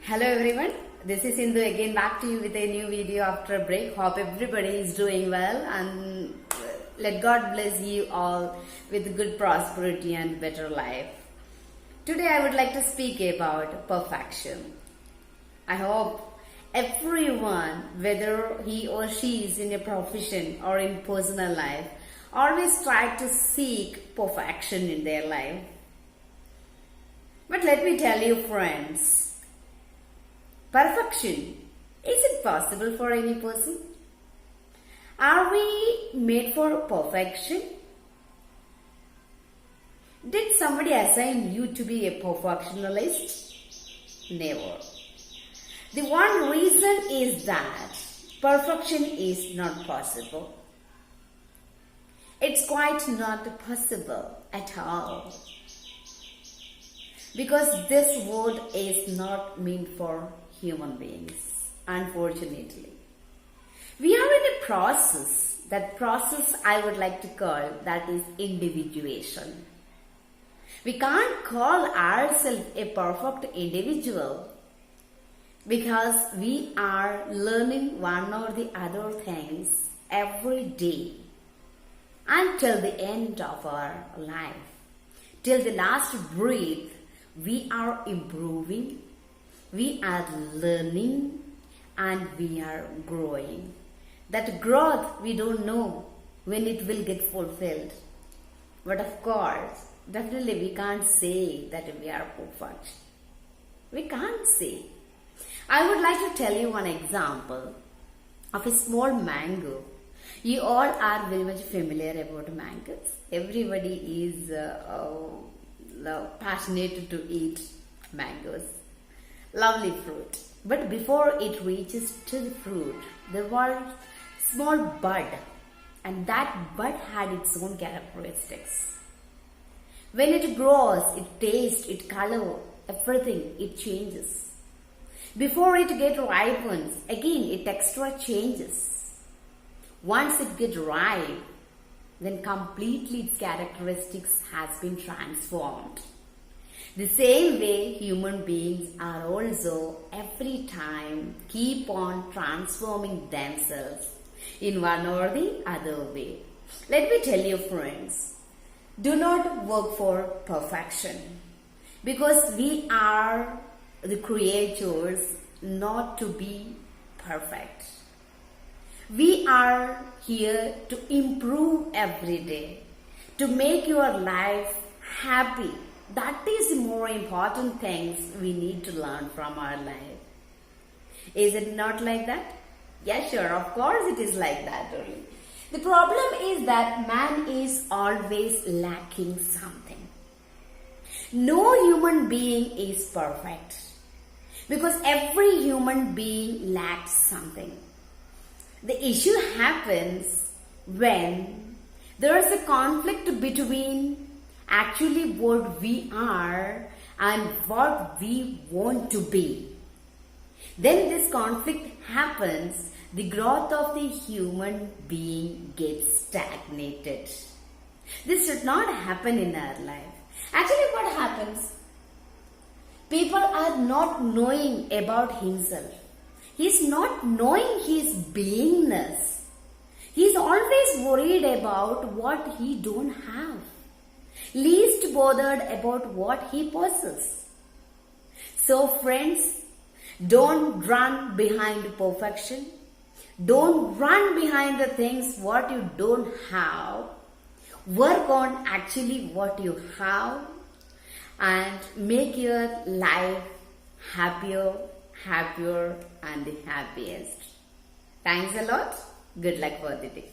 Hello everyone, this is Sindhu again back to you with a new video after a break. Hope everybody is doing well and let God bless you all with good prosperity and better life. Today I would like to speak about perfection. I hope everyone, whether he or she is in a profession or in personal life, always try to seek perfection in their life. But let me tell you friends, perfection, is it possible for any person? Are we made for perfection? Did somebody assign you to be a perfectionist? Never. The one reason is that perfection is not possible. It's quite not possible at all. Because this world is not meant for human beings, unfortunately. We are in a process, that process I would like to call that is individuation. We can't call ourselves a perfect individual because we are learning one or the other things every day until the end of our life. Till the last breath, we are improving, we are learning, and we are growing. That growth we don't know when it will get fulfilled. But of course, definitely we can't say that we are perfect. We can't say. I would like to tell you one example of a small mango. You all are very much familiar about mangoes. Everybody is passionate to eat mangoes. Lovely fruit. But before it reaches to the fruit, there was small bud, and that bud had its own characteristics. When it grows, it tastes, it color, everything, it changes. Before it gets ripens, again its texture changes. Once it gets ripe, then completely its characteristics has been transformed. The same way human beings are also every time keep on transforming themselves in one or the other way. Let me tell you friends, do not work for perfection because we are the creatures not to be perfect. We are here to improve every day, to make your life happy. That is the more important things we need to learn from our life. Is it not like that? Yeah, sure, of course it is like that only. The problem is that man is always lacking something. No human being is perfect because every human being lacks something. The issue happens when there is a conflict between actually what we are and what we want to be. Then this conflict happens, the growth of the human being gets stagnated. This should not happen in our life. Actually, what happens? People are not knowing about himself. He's not knowing his beingness. He's always worried about what he don't have. Least bothered about what he possesses. So friends, don't run behind perfection. Don't run behind the things what you don't have. Work on actually what you have and make your life happier and the happiest. Thanks a lot. Good luck for the day.